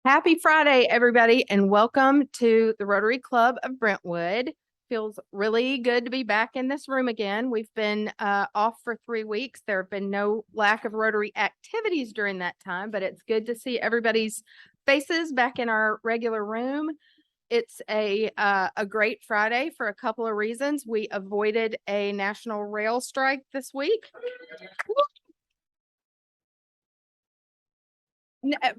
Happy Friday, everybody, and welcome to the Rotary Club of Brentwood. Feels really good to be back in this room again. We've been off for 3 weeks. There have been no lack of Rotary activities during that time, but it's good to see everybody's faces back in our regular room. It's a great Friday for a couple of reasons. We avoided a national rail strike this week.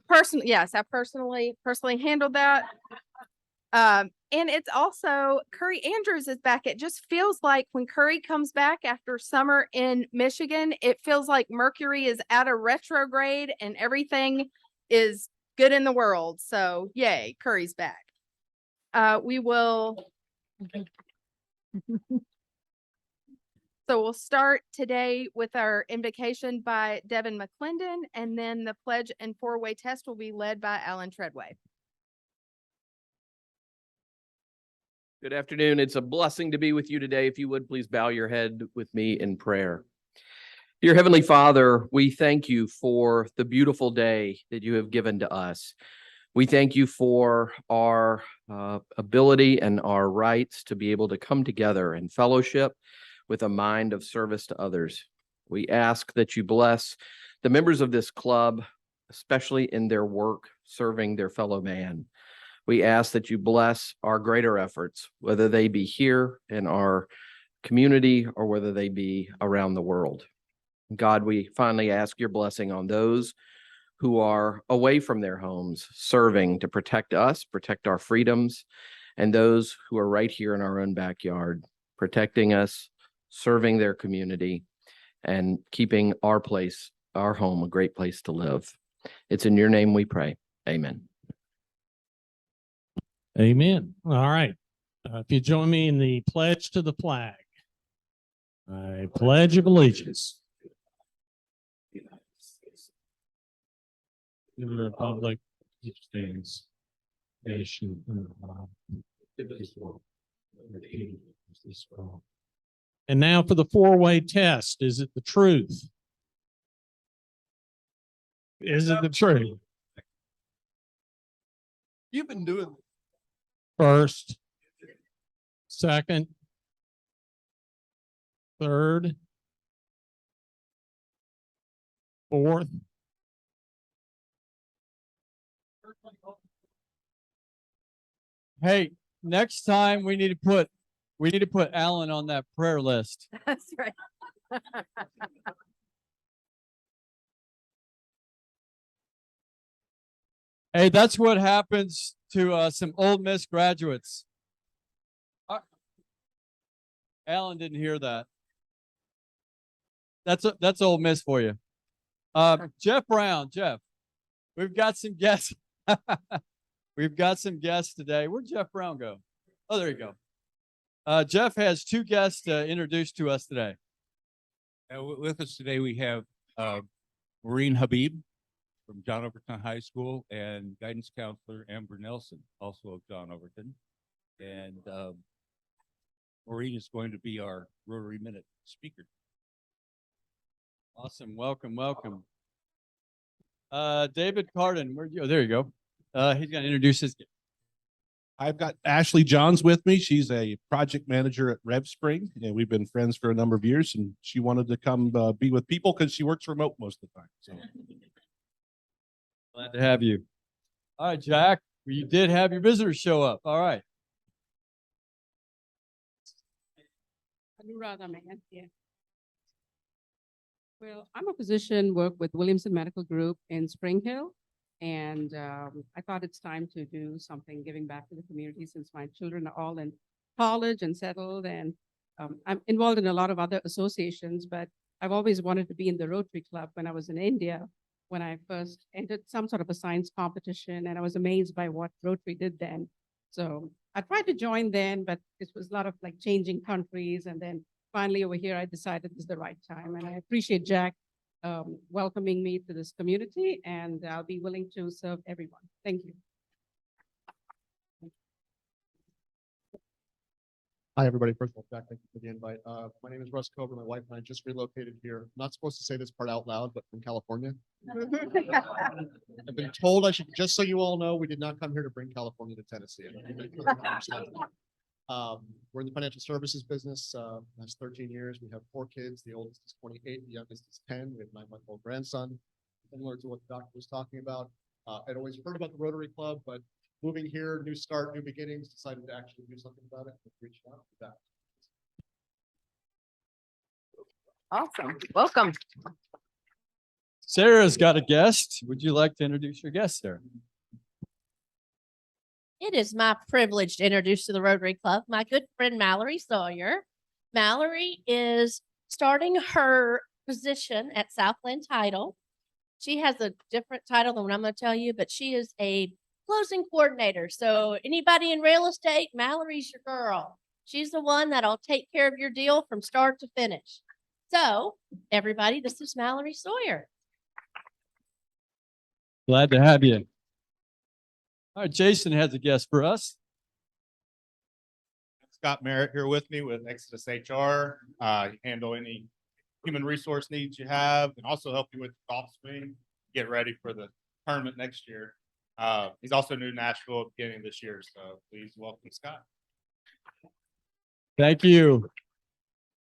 Personally, yes, I personally handled that. And it's also Curry Andrews is back. It just feels like when Curry comes back after summer in Michigan, it feels like Mercury is out of retrograde and everything is good in the world. So yay, Curry's back. We will. So we'll start today with our invocation by Devin McClendon, and then the pledge and four-way test will be led by Alan Treadway. Good afternoon. It's a blessing to be with you today. If you would, please bow your head with me in prayer. Dear Heavenly Father, we thank you for the beautiful day that you have given to us. We thank you for our ability and our rights to be able to come together in fellowship with a mind of service to others. We ask that you bless the members of this club, especially in their work serving their fellow man. We ask that you bless our greater efforts, whether they be here in our community or whether they be around the world. God, we finally ask your blessing on those who are away from their homes, serving to protect us, protect our freedoms, and those who are right here in our own backyard, protecting us, serving their community, and keeping our place, our home, a great place to live. It's in your name we pray. Amen. Amen. All right. If you join me in the pledge to the flag. I pledge of allegiance to the republic which stands nation under God, indivisible, with liberty and justice for all. And now for the four-way test. Is it the truth? Is it the truth? You've been doing it. First, second, third, fourth. Hey, next time we need to put Alan on that prayer list. That's right. Hey, that's what happens to some Ole Miss graduates. Alan didn't hear that. That's Ole Miss for you. Jeff Brown, we've got some guests. We've got some guests today. Where'd Jeff Brown go? Oh, there you go. Jeff has two guests introduced to us today. With us today, we have Maureen Habib from John Overton High School and guidance counselor Amber Nelson, also of John Overton. And Maureen is going to be our Rotary Minute speaker. Awesome. Welcome. David Carden, where'd you? Oh, there you go. He's going to introduce his. I've got Ashley Johns with me. She's a project manager at Rev Spring, and we've been friends for a number of years. And she wanted to come be with people because she works remote most of the time. So Glad to have you. All right, Jack, you did have your visitors show up. All right. Anuradha Mehan, yeah. Well, I'm a physician, work with Williamson Medical Group in Spring Hill. And I thought it's time to do something giving back to the community since my children are all in college and settled. And I'm involved in a lot of other associations, but I've always wanted to be in the Rotary Club when I was in India, when I first entered some sort of a science competition, and I was amazed by what Rotary did then. So I tried to join then, but it was a lot of like changing countries. And then finally over here, I decided this is the right time. And I appreciate Jack welcoming me to this community, and I'll be willing to serve everyone. Thank you. Hi, everybody. First of all, Jack, thank you for the invite. My name is Russ Cover. My wife and I just relocated here. I'm not supposed to say this part out loud, but from California. I've been told I should, just so you all know, we did not come here to bring California to Tennessee. We're in the financial services business. That's 13 years. We have 4 kids. The oldest is 28. The youngest is 10. We have a 9-month-old grandson. Similar to what the doctor was talking about. I'd always heard about the Rotary Club, but moving here, new start, new beginnings, decided to actually do something about it. Reached out with that. Awesome. Welcome. Sarah's got a guest. Would you like to introduce your guest, Sarah? It is my privilege to introduce to the Rotary Club my good friend Mallory Sawyer. Mallory is starting her position at Southland Title. She has a different title than what I'm going to tell you, but she is a closing coordinator. So anybody in real estate, Mallory's your girl. She's the one that'll take care of your deal from start to finish. So everybody, this is Mallory Sawyer. Glad to have you. All right, Jason has a guest for us. Scott Merritt here with me with Exodus HR. Handle any human resource needs you have and also help you with the golf swing, get ready for the tournament next year. He's also new to Nashville at the beginning of this year, so please welcome Scott. Thank you.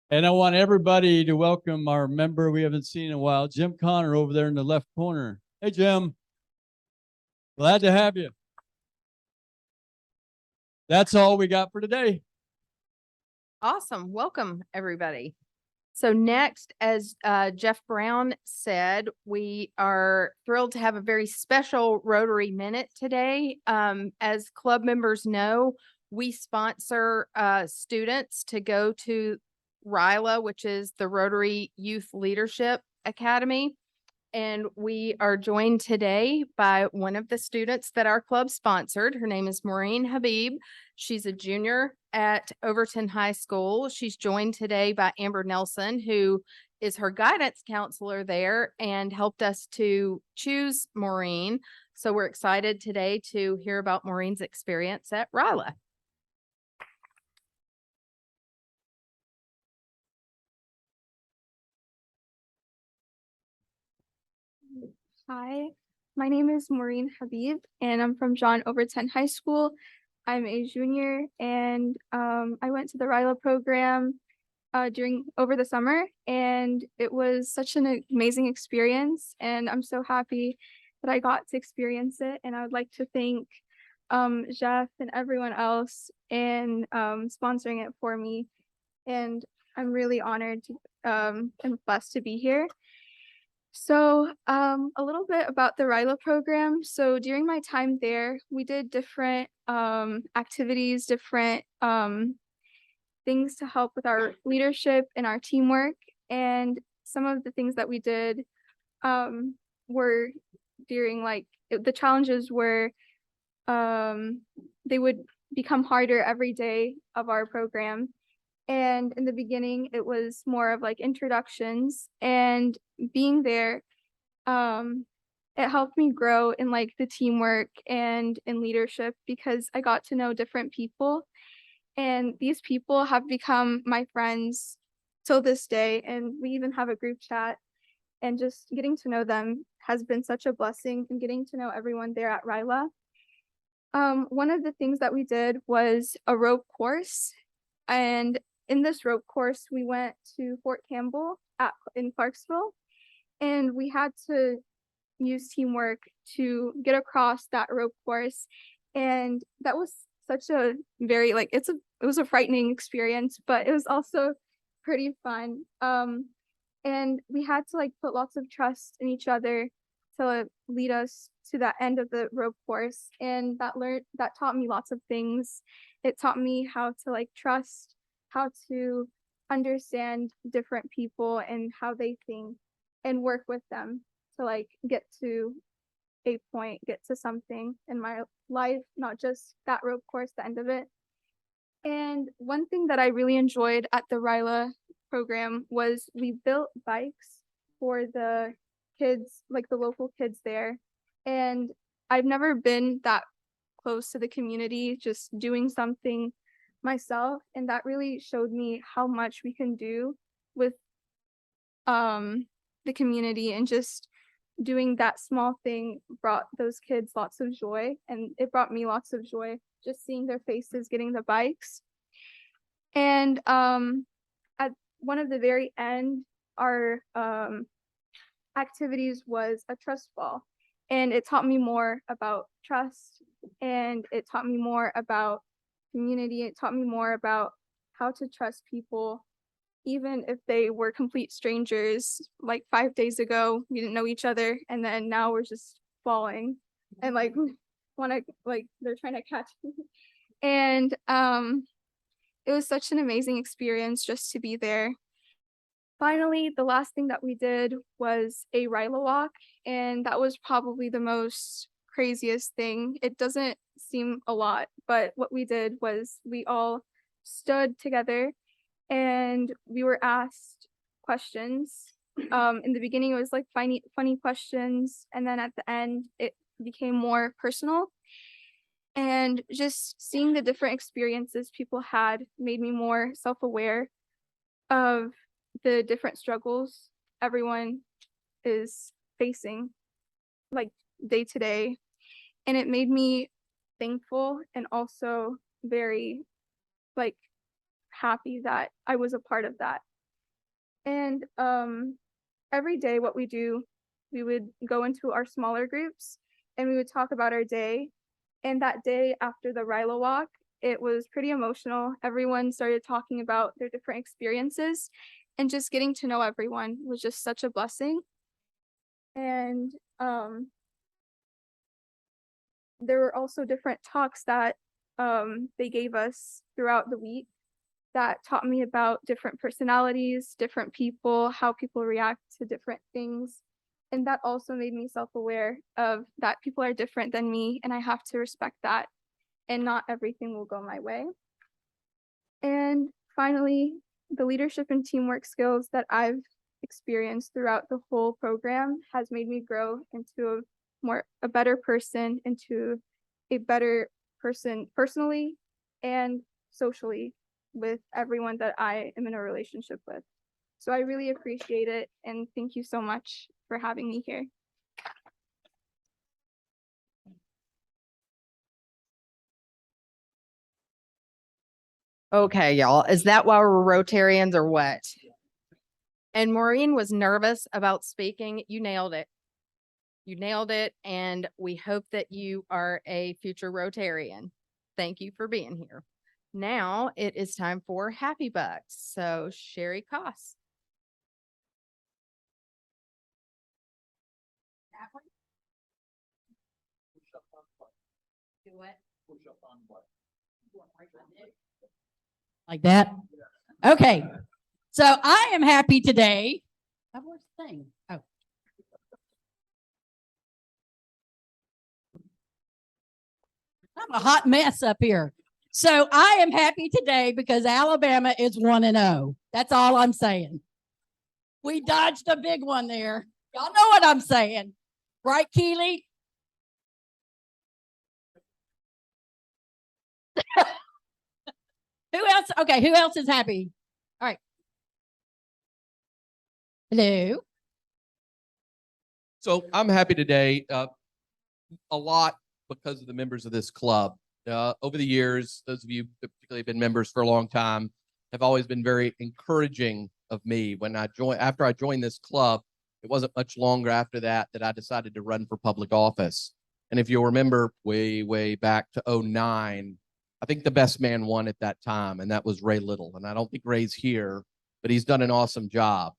And I want everybody to welcome our member we haven't seen in a while, Jim Connor over there in the left corner. Hey, Jim. Glad to have you. That's all we got for today. Awesome. Welcome, everybody. So next, as Jeff Brown said, we are thrilled to have a very special Rotary Minute today. As club members know, we sponsor students to go to Rylo, which is the Rotary Youth Leadership Academy. And we are joined today by one of the students that our club sponsored. Her name is Maureen Habib. She's a junior at Overton High School. She's joined today by Amber Nelson, who is her guidance counselor there and helped us to choose Maureen. So we're excited today to hear about Maureen's experience at Rylo. Hi, my name is Maureen Habib, and I'm from John Overton High School. I'm a junior, and I went to the Rylo program over the summer, and it was such an amazing experience, and I'm so happy that I got to experience it. And I would like to thank Jeff and everyone else in sponsoring it for me, and I'm really honored to and blessed to be here. So a little bit about the Rylo program. So during my time there, we did different activities, different things to help with our leadership and our teamwork. And some of the things that we did were during the challenges were they would become harder every day of our program. And in the beginning, it was more of introductions, and being there, it helped me grow in the teamwork and in leadership because I got to know different people, and these people have become my friends till this day. And we even have a group chat, and just getting to know them has been such a blessing, and getting to know everyone there at Rylo. One of the things that we did was a rope course, and in this rope course, we went to Fort Campbell in Clarksville, and we had to use teamwork to get across that rope course. And that was such a very it was a frightening experience, but it was also pretty fun. And we had to put lots of trust in each other to lead us to that end of the rope course, and that taught me lots of things. It taught me how to trust, how to understand different people and how they think, and work with them to get to a point, get to something in my life, not just that rope course, the end of it. And one thing that I really enjoyed at the Rylo program was we built bikes for the kids, like the local kids there. And I've never been that close to the community, just doing something myself. And that really showed me how much we can do with the community, and just doing that small thing brought those kids lots of joy, and it brought me lots of joy just seeing their faces getting the bikes. And at one of the very end, our activities was a trust fall, and it taught me more about trust, and it taught me more about community. It taught me more about how to trust people even if they were complete strangers. Like 5 days ago, we didn't know each other, and then now we're just falling and like want to, like, they're trying to catch me. And it was such an amazing experience just to be there. Finally, the last thing that we did was a Rylo Walk, and that was probably the most craziest thing. It doesn't seem a lot, but what we did was we all stood together and we were asked questions. In the beginning, it was like funny questions, and then at the end, it became more personal. And just seeing the different experiences people had made me more self-aware of the different struggles everyone is facing, like day to day. And it made me thankful and also very, like, happy that I was a part of that. And every day what we do, we would go into our smaller groups and we would talk about our day. And that day after the Rylo Walk, it was pretty emotional. Everyone started talking about their different experiences, and just getting to know everyone was just such a blessing. And there were also different talks that they gave us throughout the week that taught me about different personalities, different people, how people react to different things. And that also made me self-aware of that people are different than me, and I have to respect that, and not everything will go my way. And finally, the leadership and teamwork skills that I've experienced throughout the whole program has made me grow into a better person, into a better person personally and socially with everyone that I am in a relationship with. So I really appreciate it, and thank you so much for having me here. Okay, y'all, is that why we're Rotarians or what? And Maureen was nervous about speaking. You nailed it. You nailed it, and we hope that you are a future Rotarian. Thank you for being here. Now it is time for Happy Bucks. So Sherry Koss. Do what? Like that? Okay. So I am happy today. Where's the thing? Oh. I'm a hot mess up here. So I am happy today because Alabama is 1-0. That's all I'm saying. We dodged a big one there. Y'all know what I'm saying. Right, Keely? Who else? Okay, who else is happy? All right. Hello. So I'm happy today, a lot because of the members of this club. Over the years, those of you that particularly have been members for a long time have always been very encouraging of me. After I joined this club, it wasn't much longer after that I decided to run for public office. And if you'll remember way back to 2009, I think the best man won at that time, and that was Ray Little. And I don't think Ray's here, but he's done an awesome job.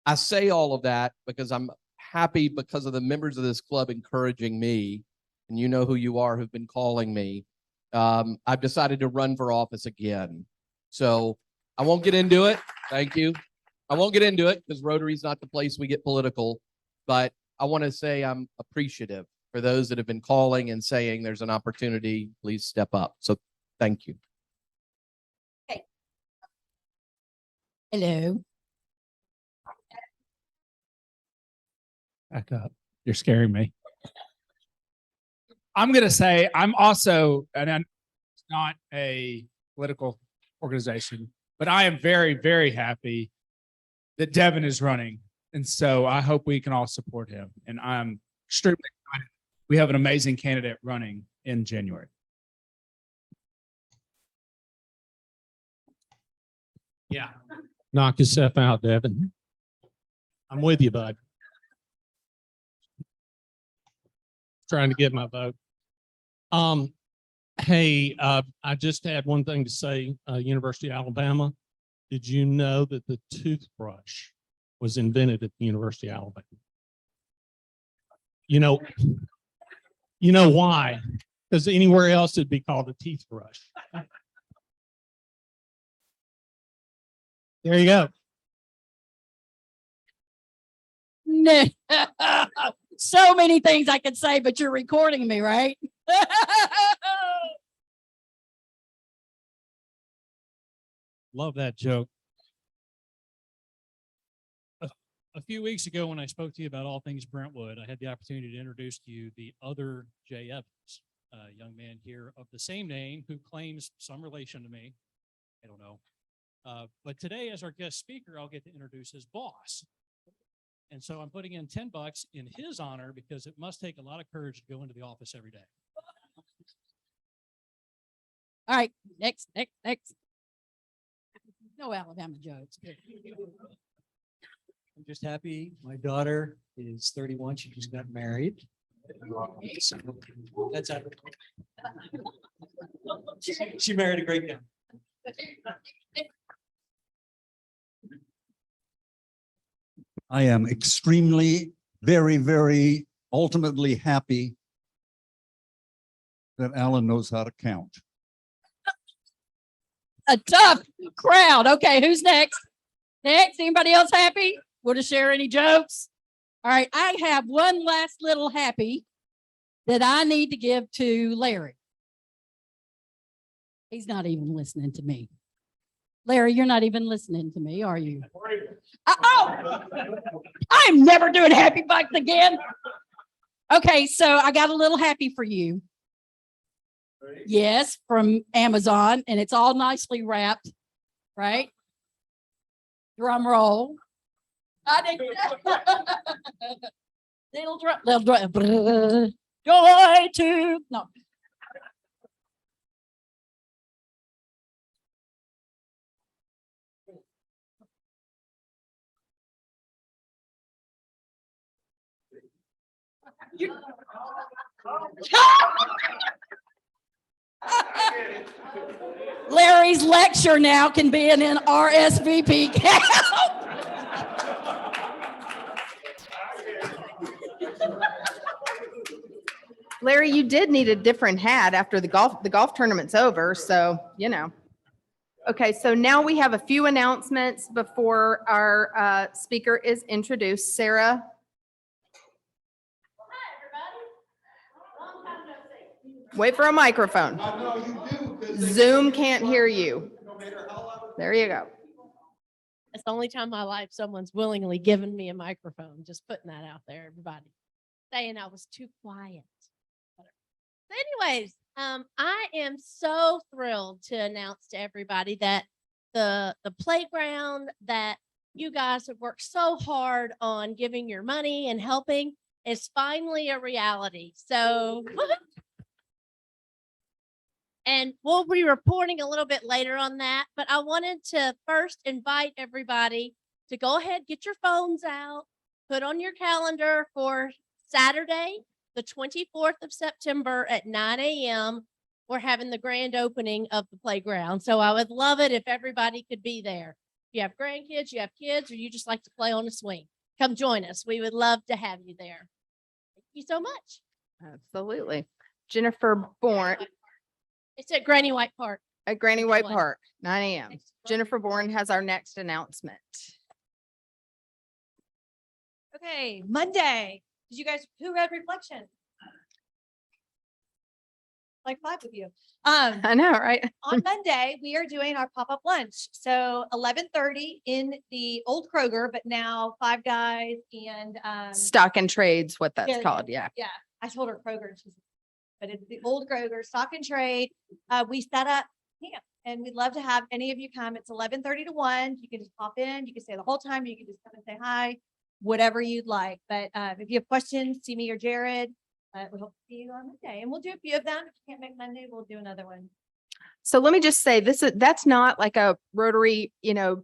I say all of that because I'm happy because of the members of this club encouraging me, and you know who you are who've been calling me. I've decided to run for office again. So I won't get into it. Thank you. I won't get into it because Rotary's not the place we get political, but I want to say I'm appreciative for those that have been calling and saying there's an opportunity, please step up. So thank you. Okay. Hello. Back up. You're scaring me. I'm going to say I'm also, and it's not a political organization, but I am very, very happy that Devin is running. And so I hope we can all support him. And I'm extremely excited. We have an amazing candidate running in January. Yeah. Knock yourself out, Devin. I'm with you, bud. Trying to get my vote. Hey, I just had one thing to say, University of Alabama. Did you know that the toothbrush was invented at the University of Alabama? You know why? Because anywhere else it'd be called a teeth brush. There you go. No. So many things I could say, but you're recording me, right? Love that joke. A few weeks ago, when I spoke to you about all things Brentwood, I had the opportunity to introduce to you the other Jay Evans, a young man here of the same name who claims some relation to me. I don't know. But today, as our guest speaker, I'll get to introduce his boss. And so I'm putting in $10 in his honor because it must take a lot of courage to go into the office every day. All right, next. No Alabama jokes. I'm just happy. My daughter is 31. She just got married. So that's it. She married a great guy. I am extremely, very, very ultimately happy that Alan knows how to count. A tough crowd. Okay, who's next? Next, anybody else happy? Want to share any jokes? All right, I have one last little happy that I need to give to Larry. He's not even listening to me. Larry, you're not even listening to me, are you? Oh, I'm never doing happy bucks again. Okay, so I got a little happy for you. Yes, from Amazon, and it's all nicely wrapped, right? Drum roll. I didn't. little drum. Joy to no. Larry's lecture now can be in an RSVP count. Larry, you did need a different hat after the golf tournament's over, so, you know. Okay, so now we have a few announcements before our speaker is introduced. Sarah. Wait for a microphone. Zoom can't hear you. There you go. It's the only time in my life someone's willingly given me a microphone. Just putting that out there, everybody. Saying I was too quiet. But anyways, I am so thrilled to announce to everybody that the playground that you guys have worked so hard on giving your money and helping is finally a reality. So, and we'll be reporting a little bit later on that, but I wanted to first invite everybody to go ahead, get your phones out, put on your calendar for Saturday, the 24th of September at 9 a.m. We're having the grand opening of the playground. So I would love it if everybody could be there. If you have grandkids, you have kids, or you just like to play on a swing, come join us. We would love to have you there. Thank you so much. Absolutely. Jennifer Bourne It's at Granny White Park. at Granny White Park, 9 a.m. Jennifer Bourne has our next announcement. Okay, Monday. Did you guys, who read Reflection? like 5 of you. I know, right? On Monday, we are doing our pop-up lunch. So 11:30 in the old Kroger, but now Five Guys and Stock and Trade's what that's there you called. go. Yeah. Yeah. I told her Kroger, but it's the old Kroger, Stock and Trade. We set up camp and we'd love to have any of you come. It's 11:30 to 1. You can just pop in. You can stay the whole time. You can just come and say hi, whatever you'd like. But if you have questions, see me or Jared. We hope to see you on Monday, and we'll do a few of them. If you can't make Monday, we'll do another one. So let me just say that's not like a Rotary,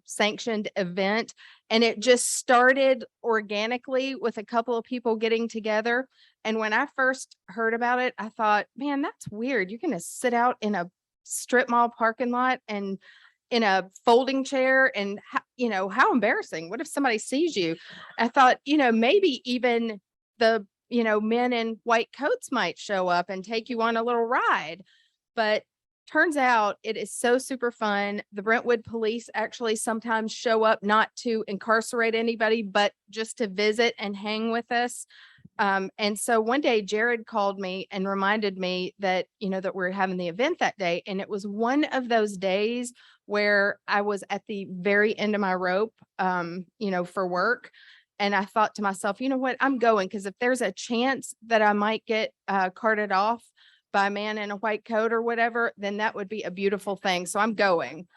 sanctioned event. And it just started organically with a couple of people getting together. And when I first heard about it, I thought, man, that's weird. You're going to sit out in a strip mall parking lot and in a folding chair and, how embarrassing. What if somebody sees you? I thought, maybe even the, men in white coats might show up and take you on a little ride. But turns out it is so super fun. The Brentwood police actually sometimes show up not to incarcerate anybody, but just to visit and hang with us. And so one day Jared called me and reminded me that, that we're having the event that day. And it was one of those days where I was at the very end of my rope, for work. And I thought to myself, you know what, I'm going, because if there's a chance that I might get carted off by a man in a white coat or whatever, then that would be a beautiful thing. So I'm going.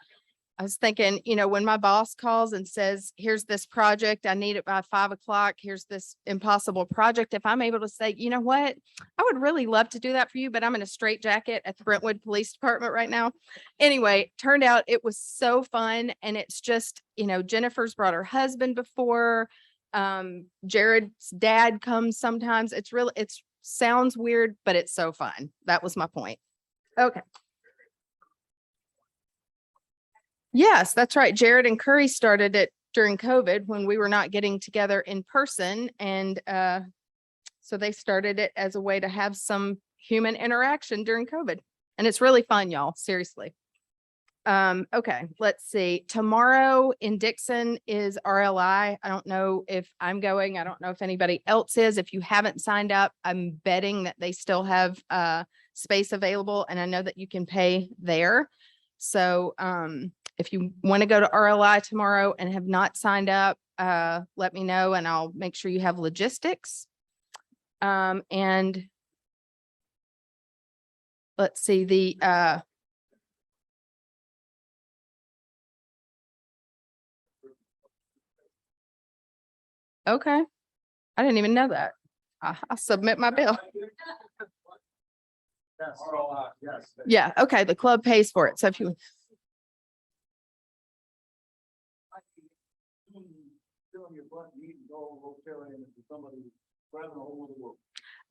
I was thinking, when my boss calls and says, here's this project, I need it by 5 o'clock. Here's this impossible project. If I'm able to say, you know what, I would really love to do that for you, but I'm in a straitjacket at the Brentwood Police Department right now. Anyway, turned out it was so fun. And it's just, Jennifer's brought her husband before. Jared's dad comes sometimes. It's sounds weird, but it's so fun. That was my point. Okay. Yes, that's right. Jared and Curry started it during COVID when we were not getting together in person. And so they started it as a way to have some human interaction during COVID. And it's really fun, y'all. Seriously. Okay, let's see. Tomorrow in Dixon is RLI. I don't know if I'm going. I don't know if anybody else is. If you haven't signed up, I'm betting that they still have space available. And I know that you can pay there. So if you want to go to RLI tomorrow and have not signed up, let me know and I'll make sure you have logistics. And let's see, the okay. I didn't even know that. I'll submit my bill. Yeah, okay, the club pays for it. So if you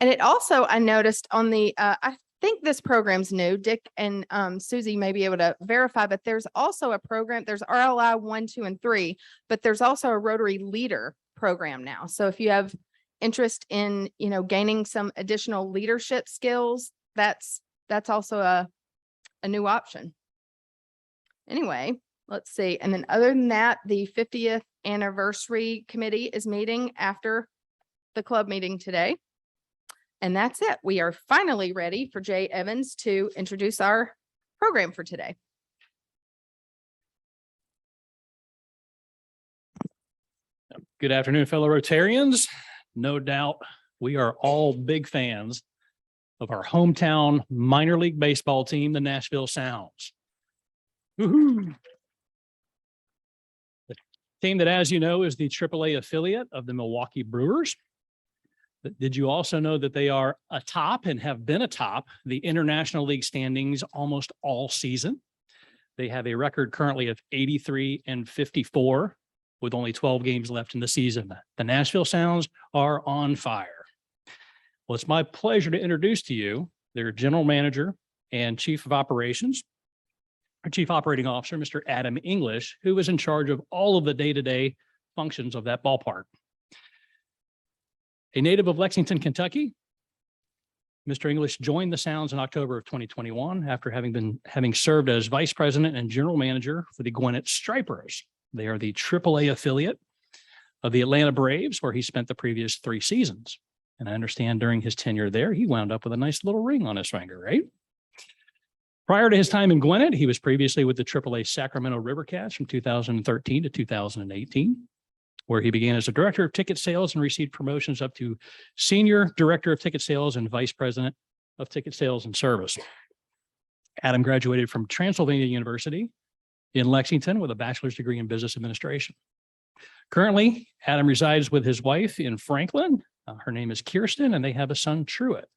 and it also, I noticed on the I think this program's new. Dick and Susie may be able to verify, but there's also a program. There's RLI 1, 2, and 3, but there's also a Rotary Leader program now. So if you have interest in, gaining some additional leadership skills, that's also a new option. Anyway, let's see. And then other than that, the 50th anniversary committee is meeting after the club meeting today. And that's it. We are finally ready for Jay Evans to introduce our program for today. Good afternoon, fellow Rotarians. No doubt we are all big fans of our hometown minor league baseball team, the Nashville Sounds. Woo-hoo. The team that, as you know, is the AAA affiliate of the Milwaukee Brewers. But did you also know that they are atop and have been atop the International League standings almost all season? They have a record currently of 83-54 with only 12 games left in the season. The Nashville Sounds are on fire. Well, it's my pleasure to introduce to you their general manager and chief of operations, our chief operating officer, Mr. Adam English, who is in charge of all of the day-to-day functions of that ballpark. A native of Lexington, Kentucky, Mr. English joined the Sounds in October of 2021 after having served as vice president and general manager for the Gwinnett Stripers. They are the AAA affiliate of the Atlanta Braves, where he spent the previous 3 seasons. And I understand during his tenure there, he wound up with a nice little ring on his finger, right? Prior to his time in Gwinnett, he was previously with the AAA Sacramento River Cats from 2013 to 2018, where he began as a director of ticket sales and received promotions up to senior director of ticket sales and vice president of ticket sales and service. Adam graduated from Transylvania University in Lexington with a bachelor's degree in business administration. Currently, Adam resides with his wife in Franklin. Her name is Kirsten, and they have a son, Truett.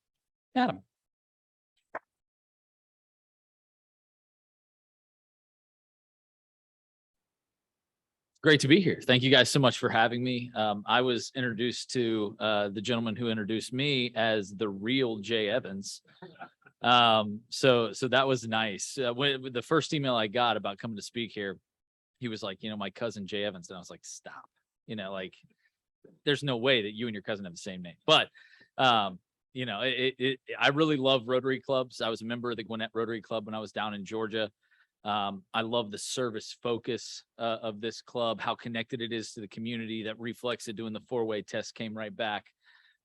Adam. Great to be here. Thank you guys so much for having me. I was introduced to the gentleman who introduced me as the real Jay Evans. So that was nice. With the first email I got about coming to speak here, he was like, my cousin Jay Evans. And I was like, stop, like there's no way that you and your cousin have the same name. But, I really love Rotary clubs. I was a member of the Gwinnett Rotary Club when I was down in Georgia. I love the service focus of this club, how connected it is to the community. That reflex of doing the 4-way test came right back.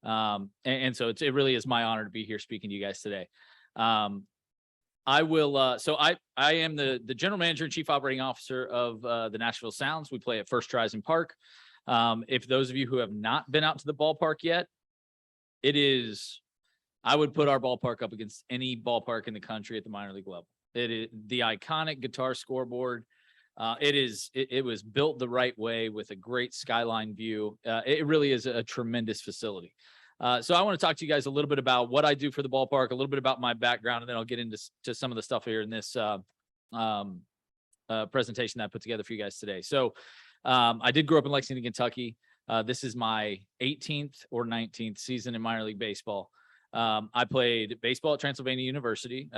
And so it really is my honor to be here speaking to you guys today. I will, so I am the general manager and chief operating officer of the Nashville Sounds. We play at First Horizon Park. If those of you who have not been out to the ballpark yet, I would put our ballpark up against any ballpark in the country at the minor league level. It is the iconic guitar scoreboard. It was built the right way with a great skyline view. It really is a tremendous facility. So I want to talk to you guys a little bit about what I do for the ballpark, a little bit about my background, and then I'll get into some of the stuff here in this presentation that I put together for you guys today. So I did grow up in Lexington, Kentucky. This is my 18th or 19th season in minor league baseball. I played baseball at Transylvania University.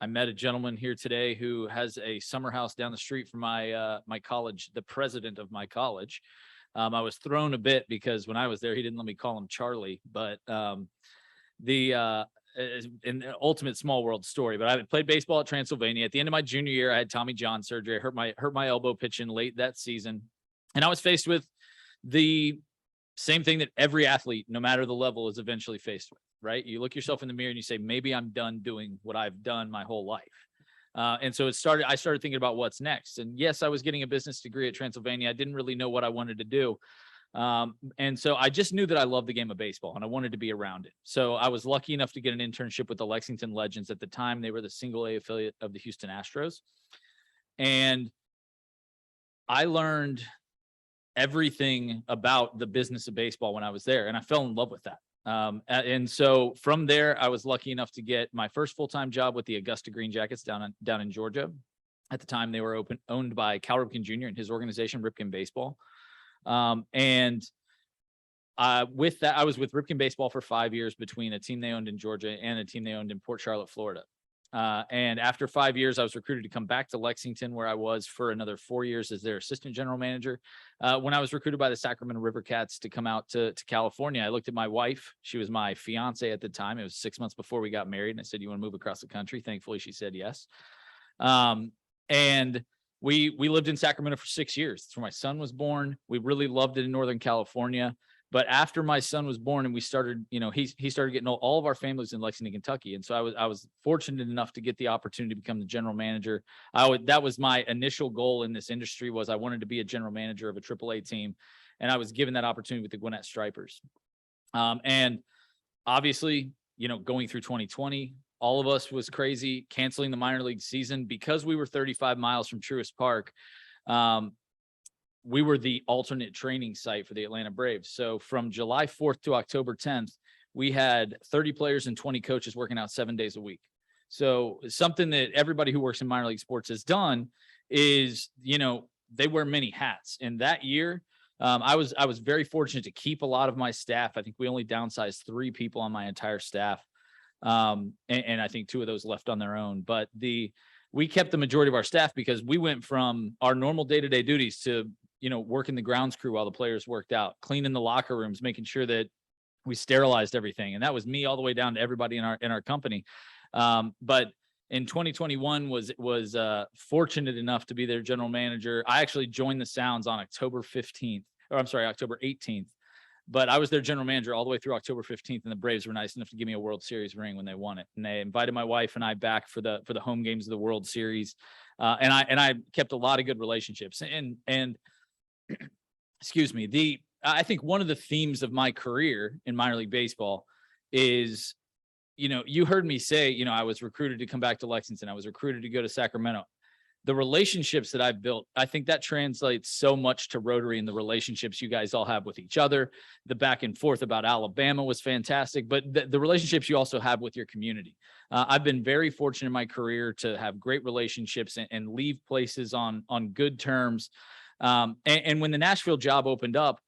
I met a gentleman here today who has a summer house down the street from my college, the president of my college. I was thrown a bit because when I was there, he didn't let me call him Charlie, but an ultimate small world story. But I played baseball at Transylvania. At the end of my junior year, I had Tommy John surgery. I hurt my elbow pitching late that season. And I was faced with the same thing that every athlete, no matter the level, is eventually faced with, right? You look yourself in the mirror and you say, maybe I'm done doing what I've done my whole life. And so I started thinking about what's next. And yes, I was getting a business degree at Transylvania. I didn't really know what I wanted to do. And so I just knew that I loved the game of baseball and I wanted to be around it. So I was lucky enough to get an internship with the Lexington Legends. At the time, they were the single A affiliate of the Houston Astros. And I learned everything about the business of baseball when I was there, and I fell in love with that. And so from there, I was lucky enough to get my first full-time job with the Augusta Green Jackets down in Georgia. At the time, they were owned by Cal Ripken Jr. and his organization, Ripken Baseball. With that, I was with Ripken Baseball for 5 years between a team they owned in Georgia and a team they owned in Port Charlotte, Florida. And after 5 years, I was recruited to come back to Lexington, where I was for another 4 years as their assistant general manager. When I was recruited by the Sacramento River Cats to come out to California, I looked at my wife. She was my fiance at the time. It was 6 months before we got married. And I said, you want to move across the country? Thankfully, she said yes. And we lived in Sacramento for 6 years. That's where my son was born. We really loved it in Northern California. But after my son was born and we started, he started getting all of our families in Lexington, Kentucky. And so I was fortunate enough to get the opportunity to become the general manager. That was my initial goal in this industry, was I wanted to be a general manager of a AAA team. And I was given that opportunity with the Gwinnett Stripers. And obviously, going through 2020, all of us was crazy, canceling the minor league season because we were 35 miles from Truist Park. We were the alternate training site for the Atlanta Braves. So from July 4th to October 10th, we had 30 players and 20 coaches working out 7 days a week. So something that everybody who works in minor league sports has done is, they wear many hats. And that year, I was very fortunate to keep a lot of my staff. I think we only downsized 3 people on my entire staff. And I think 2 of those left on their own. But we kept the majority of our staff because we went from our normal day-to-day duties to working the grounds crew while the players worked out, cleaning the locker rooms, making sure that we sterilized everything. And that was me all the way down to everybody in our company. But in 2021 was fortunate enough to be their general manager. I actually joined the Sounds on October 18th. but I was their general manager all the way through October 15th, and the Braves were nice enough to give me a World Series ring when they won it. And they invited my wife and I back for the home games of the World Series. And I kept a lot of good relationships. And excuse me, I think one of the themes of my career in minor league baseball is, you heard me say, I was recruited to come back to Lexington. I was recruited to go to Sacramento. The relationships that I've built, I think that translates so much to Rotary and the relationships you guys all have with each other. The back and forth about Alabama was fantastic, but the relationships you also have with your community. I've been very fortunate in my career to have great relationships and leave places on good terms. And when the Nashville job opened up,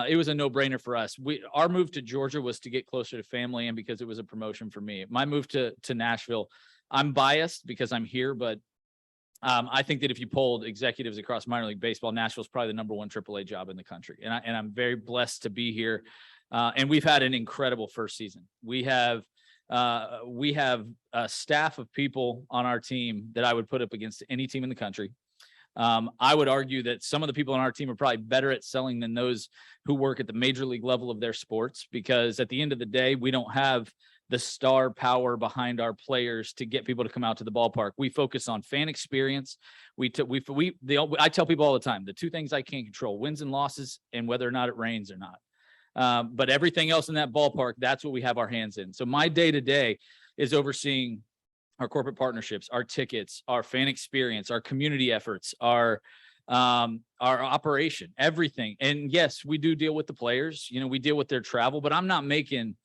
it was a no-brainer for us. Our move to Georgia was to get closer to family and because it was a promotion for me. My move to Nashville, I'm biased because I'm here, but I think that if you polled executives across minor league baseball, Nashville's probably the #1 AAA job in the country. And I'm very blessed to be here. And we've had an incredible first season. We have a staff of people on our team that I would put up against any team in the country. I would argue that some of the people on our team are probably better at selling than those who work at the major league level of their sports, because at the end of the day, we don't have the star power behind our players to get people to come out to the ballpark. We focus on fan experience. I tell people all the time, the two things I can't control: wins and losses, and whether or not it rains or not. But everything else in that ballpark, that's what we have our hands in. So my day to day is overseeing our corporate partnerships, our tickets, our fan experience, our community efforts, our operation, everything. And yes, we do deal with the players, we deal with their travel, but I'm not making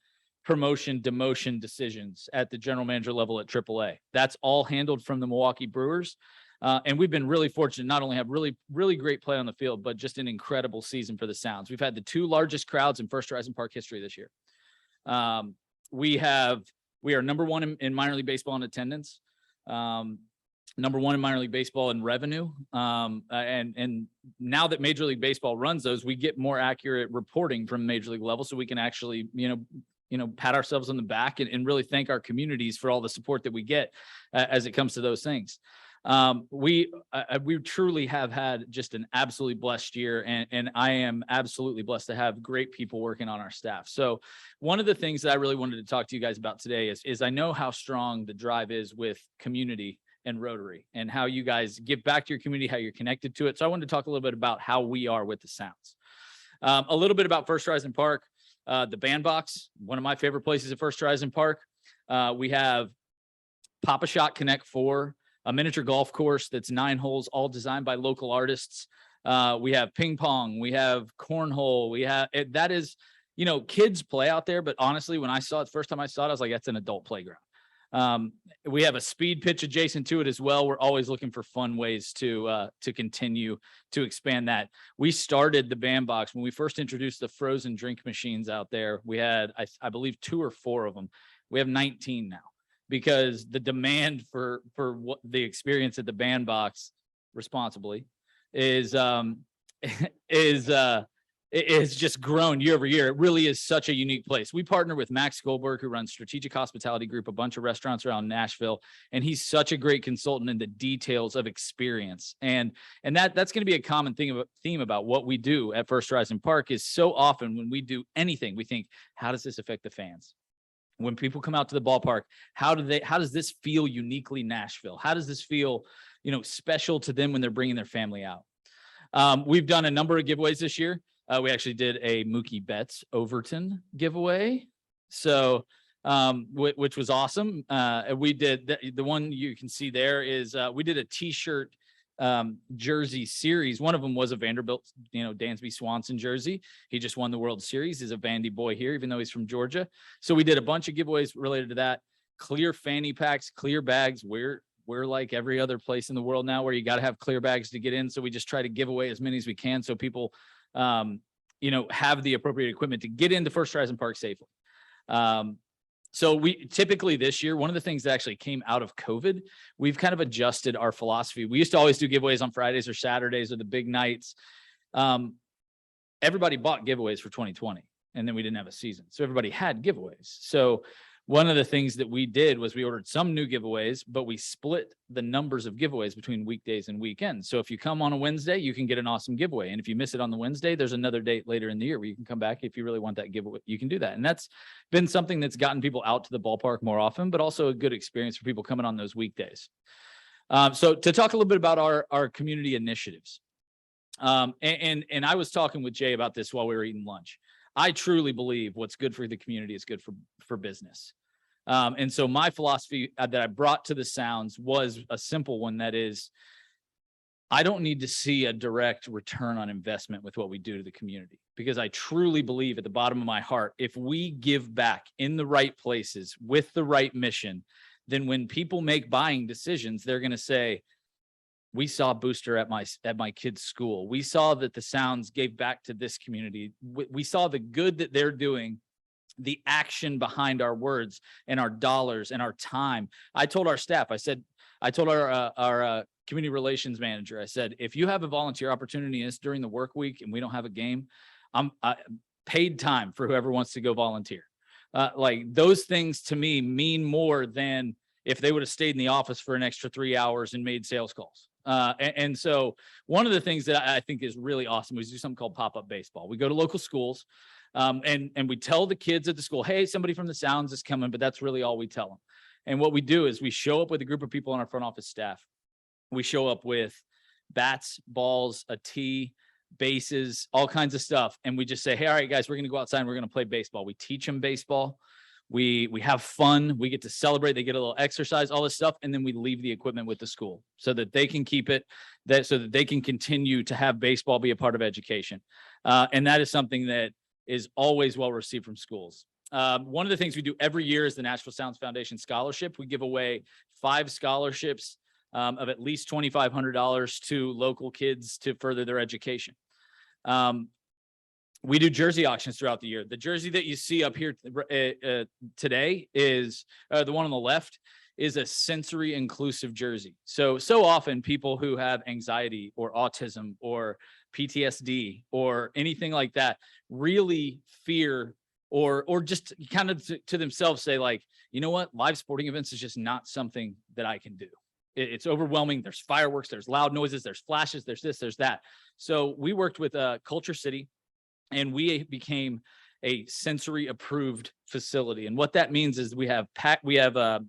promotion, demotion decisions at the general manager level at AAA. That's all handled from the Milwaukee Brewers. And we've been really fortunate not only have really, really great play on the field, but just an incredible season for the Sounds. We've had the 2 largest crowds in First Horizon Park history this year. We are #1 in minor league baseball in attendance, #1 in minor league baseball in revenue. And now that Major League Baseball runs those, we get more accurate reporting from Major League level, so we can actually, pat ourselves on the back and really thank our communities for all the support that we get as it comes to those things. We truly have had just an absolutely blessed year, and I am absolutely blessed to have great people working on our staff. So one of the things that I really wanted to talk to you guys about today is I know how strong the drive is with community and Rotary, and how you guys give back to your community, how you're connected to it. So I wanted to talk a little bit about how we are with the Sounds. A little bit about First Horizon Park, the bandbox, one of my favorite places at First Horizon Park. We have Pop-A-Shot Connect 4, a miniature golf course that's 9 holes, all designed by local artists. We have ping pong, we have cornhole, that is, kids play out there, but honestly, when I saw it, the first time I saw it, I was like, that's an adult playground. We have a speed pitch adjacent to it as well. We're always looking for fun ways to continue to expand that. We started the bandbox when we first introduced the frozen drink machines out there. We had, I believe, 2 or 4 of them. We have 19 now, because the demand for what the experience at the bandbox responsibly is just grown year over year. It really is such a unique place. We partner with Max Goldberg, who runs Strategic Hospitality Group, a bunch of restaurants around Nashville, and he's such a great consultant in the details of experience. And that's going to be a common theme about what we do at First Horizon Park. Is so often when we do anything, we think, how does this affect the fans? When people come out to the ballpark, how does this feel uniquely Nashville? How does this feel, special to them when they're bringing their family out? We've done a number of giveaways this year. We actually did a Mookie Betts Overton giveaway, so which was awesome. We did the one you can see there is we did a T-shirt jersey series. One of them was a Vanderbilt, Dansby Swanson jersey. He just won the World Series. He's a Vandy boy here, even though he's from Georgia. So we did a bunch of giveaways related to that. Clear fanny packs, clear bags. We're like every other place in the world now where you got to have clear bags to get in. So we just try to give away as many as we can, so people, have the appropriate equipment to get into First Horizon Park safely. So we typically this year, one of the things that actually came out of COVID, we've kind of adjusted our philosophy. We used to always do giveaways on Fridays or Saturdays or the big nights. Everybody bought giveaways for 2020, and then we didn't have a season. So everybody had giveaways. So one of the things that we did was we ordered some new giveaways, but we split the numbers of giveaways between weekdays and weekends. So if you come on a Wednesday, you can get an awesome giveaway. And if you miss it on the Wednesday, there's another date later in the year where you can come back. If you really want that giveaway, you can do that. And that's been something that's gotten people out to the ballpark more often, but also a good experience for people coming on those weekdays. So to talk a little bit about our community initiatives. And I was talking with Jay about this while we were eating lunch. I truly believe what's good for the community is good for business. And so my philosophy that I brought to the Sounds was a simple one. That is, I don't need to see a direct return on investment with what we do to the community, because I truly believe at the bottom of my heart, if we give back in the right places with the right mission, then when people make buying decisions, they're going to say, we saw Booster at my kid's school. We saw that the Sounds gave back to this community. We saw the good that they're doing, the action behind our words and our dollars and our time. I told our staff, I told our community relations manager, I said, if you have a volunteer opportunity and it's during the work week and we don't have a game, I'm paid time for whoever wants to go volunteer. Like those things to me mean more than if they would have stayed in the office for an extra 3 hours and made sales calls. And so one of the things that I think is really awesome is do something called pop-up baseball. We go to local schools and we tell the kids at the school, hey, somebody from the Sounds is coming, but that's really all we tell them. And what we do is we show up with a group of people on our front office staff. We show up with bats, balls, a tee, bases, all kinds of stuff. And we just say, hey, all right, guys, we're going to go outside and we're going to play baseball. We teach them baseball. We have fun. We get to celebrate. They get a little exercise, all this stuff. And then we leave the equipment with the school so that they can keep it, so that they can continue to have baseball be a part of education. And that is something that is always well received from schools. One of the things we do every year is the Nashville Sounds Foundation Scholarship. We give away 5 scholarships of at least $2,500 to local kids to further their education. We do jersey auctions throughout the year. The jersey that you see up here today is the one on the left is a sensory inclusive jersey. So often people who have anxiety or autism or PTSD or anything like that really fear or just kind of to themselves say like, you know what, live sporting events is just not something that I can do. It's overwhelming. There's fireworks, there's loud noises, there's flashes, there's this, there's that. So we worked with Culture City, and we became a sensory approved facility. And what that means is we have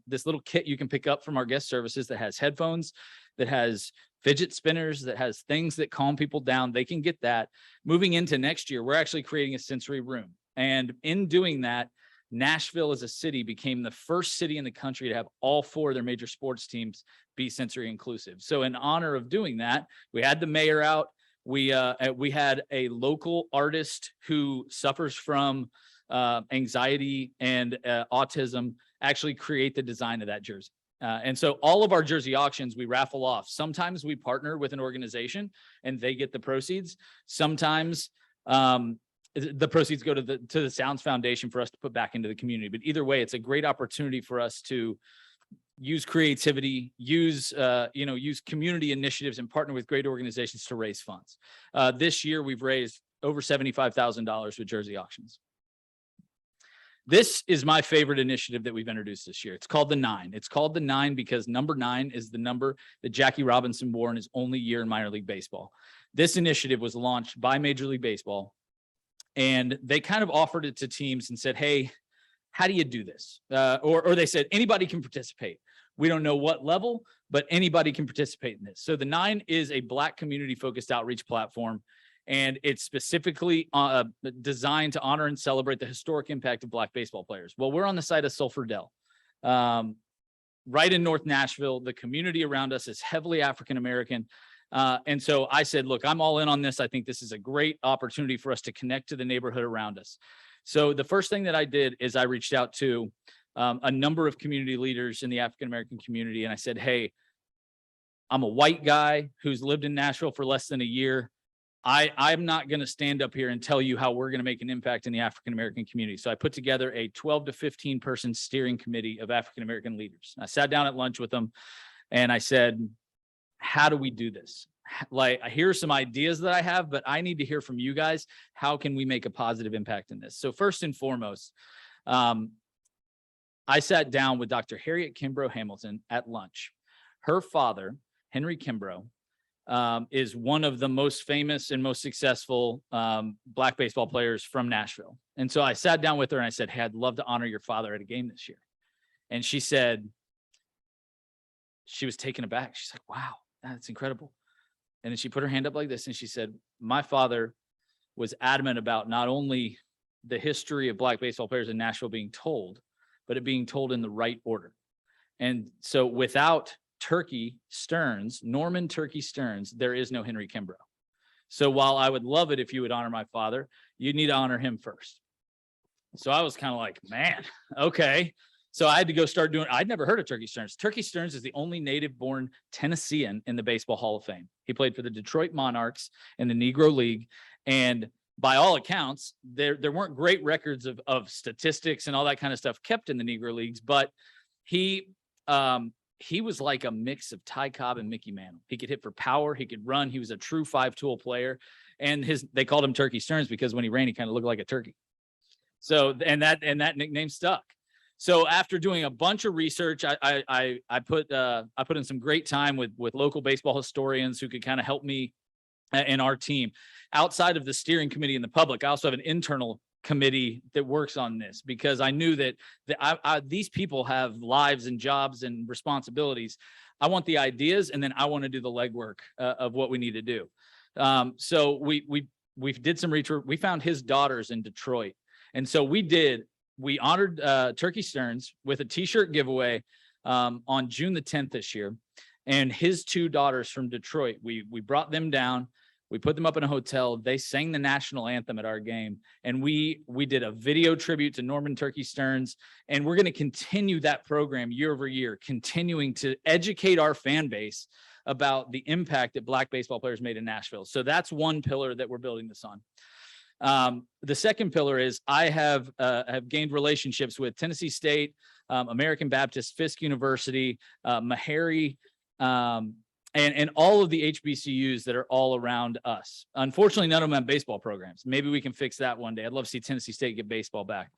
this little kit you can pick up from our guest services that has headphones, that has fidget spinners, that has things that calm people down. They can get that. Moving into next year, we're actually creating a sensory room. And in doing that, Nashville as a city became the first city in the country to have all 4 of their major sports teams be sensory inclusive. So in honor of doing that, we had the mayor out. We had a local artist who suffers from anxiety and autism actually create the design of that jersey. And so all of our jersey auctions, we raffle off. Sometimes we partner with an organization and they get the proceeds. Sometimes the proceeds go to the Sounds Foundation for us to put back into the community. But either way, it's a great opportunity for us to use creativity, use community initiatives and partner with great organizations to raise funds. This year, we've raised over $75,000 with jersey auctions. This is my favorite initiative that we've introduced this year. It's called the 9. It's called the 9 because number 9 is the number that Jackie Robinson wore in his only year in minor league baseball. This initiative was launched by Major League Baseball, and they kind of offered it to teams and said, hey, how do you do this? Or they said, anybody can participate. We don't know what level, but anybody can participate in this. So the 9 is a Black community focused outreach platform, and it's specifically designed to honor and celebrate the historic impact of Black baseball players. Well, we're on the site of Sulphur Dell, right in North Nashville. The community around us is heavily African-American. And so I said, look, I'm all in on this. I think this is a great opportunity for us to connect to the neighborhood around us. So the first thing that I did is I reached out to a number of community leaders in the African-American community. And I said, hey, I'm a white guy who's lived in Nashville for less than a year. I'm not going to stand up here and tell you how we're going to make an impact in the African-American community. So I put together a 12 to 15 person steering committee of African-American leaders. I sat down at lunch with them and I said, how do we do this? Like, here's some ideas that I have, but I need to hear from you guys. How can we make a positive impact in this? So first and foremost, I sat down with Dr. Harriet Kimbrough Hamilton at lunch. Her father, Henry Kimbrough, is one of the most famous and most successful Black baseball players from Nashville. And so I sat down with her and I said, hey, I'd love to honor your father at a game this year. And she said, she was taken aback. She's like, wow, that's incredible. And then she put her hand up like this and she said, my father was adamant about not only the history of Black baseball players in Nashville being told, but it being told in the right order. And so without Turkey Stearns, Norman Turkey Stearns, there is no Henry Kimbrough. So while I would love it if you would honor my father, you need to honor him first. So I was kind of like, man, okay. So I had to go start doing, I'd never heard of Turkey Stearns. Turkey Stearns is the only native born Tennessean in the Baseball Hall of Fame. He played for the Detroit Monarchs in the Negro League. And by all accounts, there weren't great records of statistics and all that kind of stuff kept in the Negro Leagues, but he was like a mix of Ty Cobb and Mickey Mantle. He could hit for power. He could run. He was a true 5-tool player. And they called him Turkey Stearns because when he ran, he kind of looked like a turkey. So, and that nickname stuck. So after doing a bunch of research, I put in some great time with local baseball historians who could kind of help me and our team. Outside of the steering committee and the public, I also have an internal committee that works on this because I knew that these people have lives and jobs and responsibilities. I want the ideas, and then I want to do the legwork of what we need to do. So we did some research. We found his daughters in Detroit, and so we honored Turkey Stearns with a T-shirt giveaway on June the 10th this year, and his two daughters from Detroit. We brought them down. We put them up in a hotel. They sang the national anthem at our game. And we did a video tribute to Norman Turkey Stearns. And we're going to continue that program year over year, continuing to educate our fan base about the impact that Black baseball players made in Nashville. So that's one pillar that we're building this on. The second pillar is I have gained relationships with Tennessee State, American Baptist, Fisk University, Meharry, and all of the HBCUs that are all around us. Unfortunately, none of them have baseball programs. Maybe we can fix that one day. I'd love to see Tennessee State get baseball back.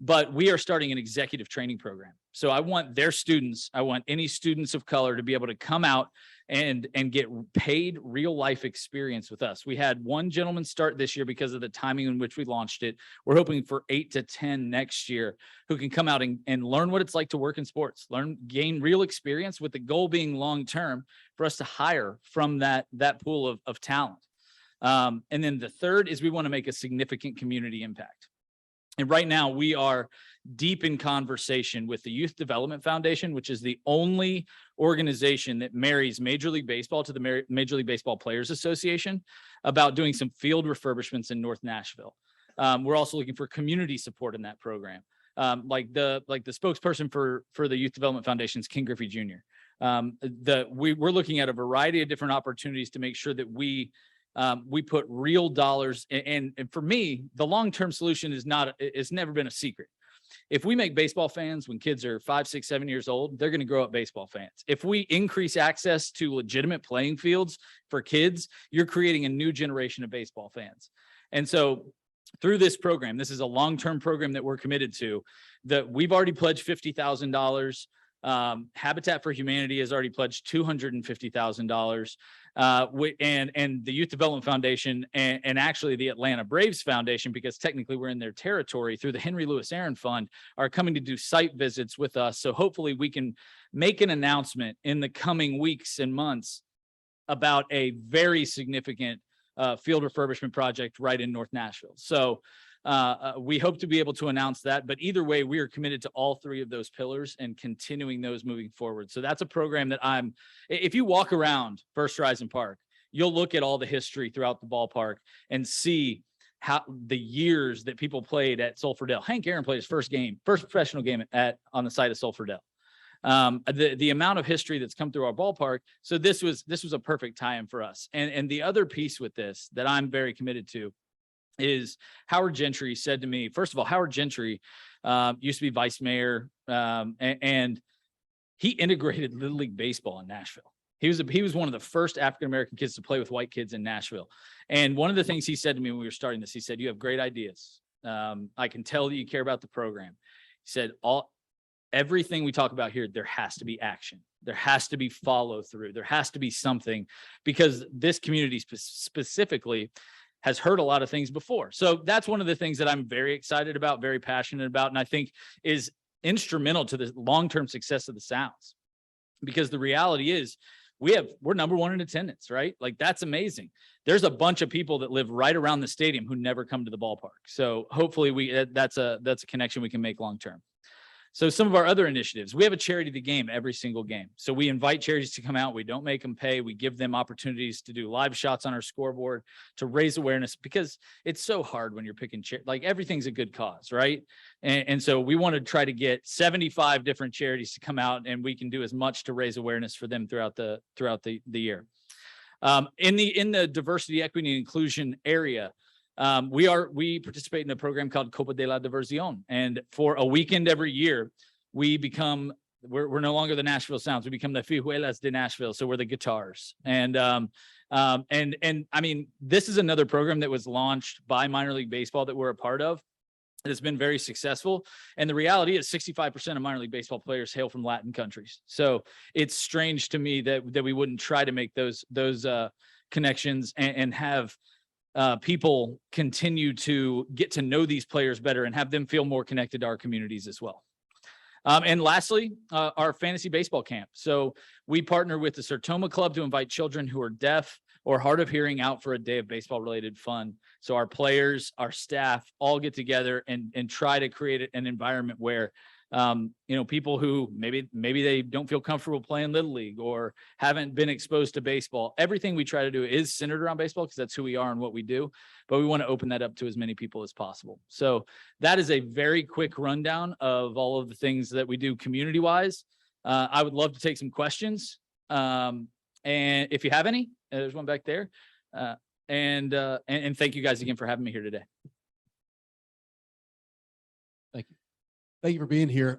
But we are starting an executive training program. So I want their students, I want any students of color to be able to come out and get paid real life experience with us. We had one gentleman start this year because of the timing in which we launched it. We're hoping for 8 to 10 next year who can come out and learn what it's like to work in sports, gain real experience, with the goal being long-term for us to hire from that pool of talent. And then the third is we want to make a significant community impact. And right now we are deep in conversation with the Youth Development Foundation, which is the only organization that marries Major League Baseball to the Major League Baseball Players Association, about doing some field refurbishments in North Nashville. We're also looking for community support in that program. Like the spokesperson for the Youth Development Foundation is King Griffey Jr. We're looking at a variety of different opportunities to make sure that we put real dollars. And for me, the long-term solution it's never been a secret. If we make baseball fans when kids are 5, 6, 7 years old, they're going to grow up baseball fans. If we increase access to legitimate playing fields for kids, you're creating a new generation of baseball fans. And so through this program, this is a long-term program that we're committed to, that we've already pledged $50,000. Habitat for Humanity has already pledged $250,000. And the Youth Development Foundation and actually the Atlanta Braves Foundation, because technically we're in their territory, through the Henry Louis Aaron Fund, are coming to do site visits with us. So hopefully we can make an announcement in the coming weeks and months about a very significant field refurbishment project right in North Nashville. So we hope to be able to announce that, but either way, we are committed to all three of those pillars and continuing those moving forward. So that's a program that if you walk around First Horizon Park, you'll look at all the history throughout the ballpark and see how the years that people played at Sulphur-Dell. Hank Aaron played his first professional game on the site of Sulphur-Dell. The amount of history that's come through our ballpark. So this was a perfect tie-in for us. And the other piece with this that I'm very committed to is Howard Gentry said to me, first of all, Howard Gentry used to be vice mayor, and he integrated Little League baseball in Nashville. He was one of the first African-American kids to play with white kids in Nashville. And one of the things he said to me when we were starting this, he said, "You have great ideas. I can tell that you care about the program." said, everything we talk about here, there has to be action. There has to be follow through. There has to be something, because this community specifically has heard a lot of things before. So that's one of the things that I'm very excited about, very passionate about, and I think is instrumental to the long-term success of the Sounds. Because the reality is we're number one in attendance, right? Like, that's amazing. There's a bunch of people that live right around the stadium who never come to the ballpark. So hopefully that's a connection we can make long-term. So some of our other initiatives, we have a charity of the game every single game. So we invite charities to come out. We don't make them pay. We give them opportunities to do live shots on our scoreboard to raise awareness, because it's so hard when you're picking, like, everything's a good cause, right? And so we want to try to get 75 different charities to come out, and we can do as much to raise awareness for them throughout the year. In the diversity, equity, and inclusion area, we participate in a program called Copa de la Diversión, and for a weekend every year, we're no longer the Nashville Sounds. We become the Fijuelas de Nashville. So we're the guitars. And I mean, this is another program that was launched by minor league baseball that we're a part of. It's been very successful. And the reality is 65% of minor league baseball players hail from Latin countries. So it's strange to me that we wouldn't try to make those connections and have people continue to get to know these players better and have them feel more connected to our communities as well. And lastly, our fantasy baseball camp. So we partner with the Sertoma Club to invite children who are deaf or hard of hearing out for a day of baseball related fun. So our players, our staff all get together and try to create an environment where people who maybe they don't feel comfortable playing Little League or haven't been exposed to baseball. Everything we try to do is centered around baseball because that's who we are and what we do, but we want to open that up to as many people as possible. So that is a very quick rundown of all of the things that we do community wise. I would love to take some questions. And if you have any, there's one back there. And thank you guys again for having me here today. Thank you. Thank you for being here.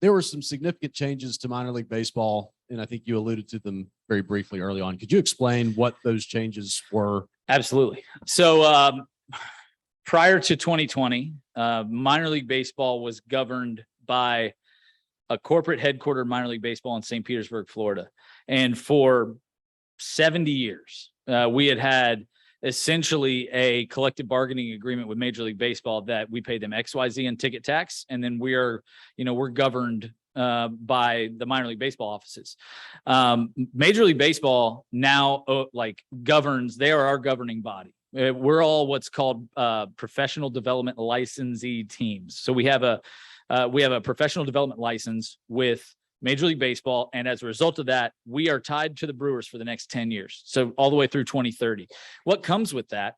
There were some significant changes to minor league baseball, and I think you alluded to them very briefly early on. Could you explain what those changes were? Absolutely. So prior to 2020, minor league baseball was governed by a corporate headquartered minor league baseball in St. Petersburg, Florida. And for 70 years, we had essentially a collective bargaining agreement with Major League Baseball that we pay them XYZ in ticket tax. And then we're governed by the minor league baseball offices. Major League Baseball now governs, they are our governing body. We're all what's called professional development licensee teams. So we have a professional development license with Major League Baseball, and as a result of that, we are tied to the Brewers for the next 10 years, so all the way through 2030. What comes with that,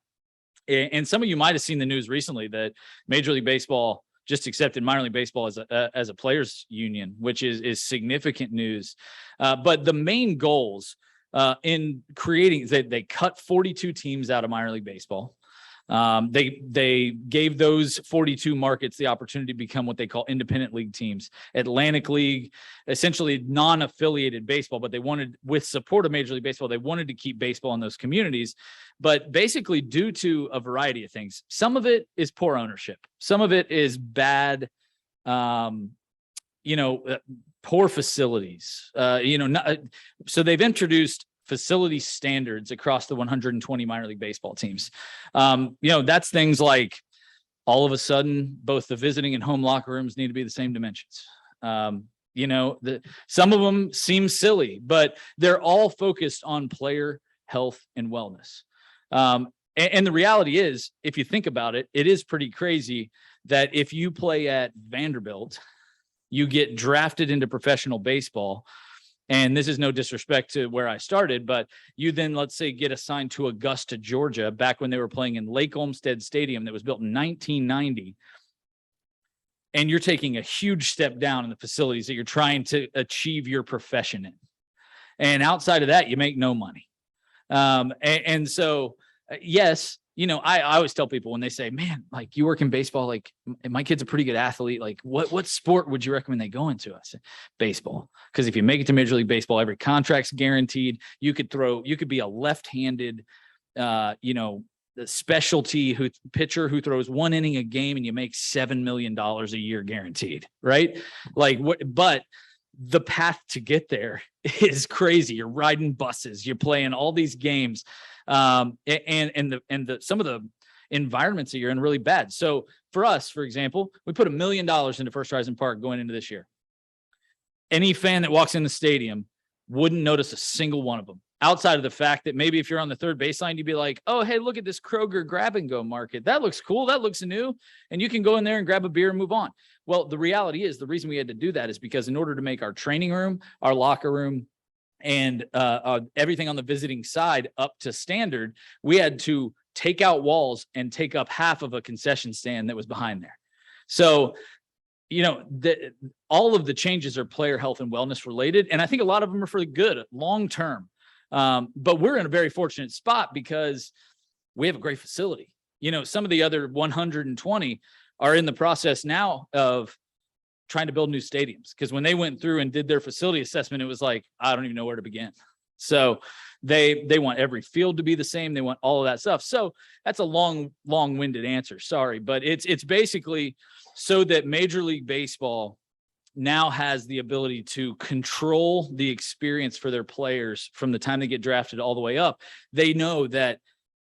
and some of you might have seen the news recently that Major League Baseball just accepted minor league baseball as a players union, which is significant news. But the main goals in creating, they cut 42 teams out of minor league baseball. They gave those 42 markets the opportunity to become what they call independent league teams. Atlantic League, essentially non-affiliated baseball, but they wanted, with support of Major League Baseball, they wanted to keep baseball in those communities. But basically due to a variety of things, some of it is poor ownership. Some of it is bad, poor facilities, so they've introduced facility standards across the 120 minor league baseball teams. That's things like all of a sudden, both the visiting and home locker rooms need to be the same dimensions. Some of them seem silly, but they're all focused on player health and wellness. And the reality is, if you think about it, it is pretty crazy that if you play at Vanderbilt, you get drafted into professional baseball. And this is no disrespect to where I started, but you then, let's say, get assigned to Augusta, Georgia, back when they were playing in Lake Olmsted Stadium that was built in 1990. And you're taking a huge step down in the facilities that you're trying to achieve your profession in. And outside of that, you make no money. So, yes, I always tell people when they say, man, like, you work in baseball, like, my kid's a pretty good athlete. Like, what sport would you recommend they go into? I said, baseball. Because if you make it to Major League Baseball, every contract's guaranteed. You could be a left-handed, specialty pitcher who throws 1 inning a game and you make $7 million a year guaranteed, right? Like what, but the path to get there is crazy. You're riding buses, you're playing all these games. And some of the environments that you're in really bad. So for us, for example, we put $1 million into First Horizon Park going into this year. Any fan that walks in the stadium wouldn't notice a single one of them, outside of the fact that maybe if you're on the third baseline, you'd be like, oh, hey, look at this Kroger grab and go market. That looks cool. That looks new. And you can go in there and grab a beer and move on. Well, the reality is the reason we had to do that is because in order to make our training room, our locker room, and everything on the visiting side up to standard, we had to take out walls and take up half of a concession stand that was behind there. So, you know, all of the changes are player health and wellness related. And I think a lot of them are for the good long term. But we're in a very fortunate spot because we have a great facility. You know, some of the other 120 are in the process now of trying to build new stadiums, because when they went through and did their facility assessment, it was like, I don't even know where to begin. So they want every field to be the same. They want all of that stuff. So that's a long-winded answer. Sorry, but it's basically so that Major League Baseball now has the ability to control the experience for their players from the time they get drafted all the way up. They know that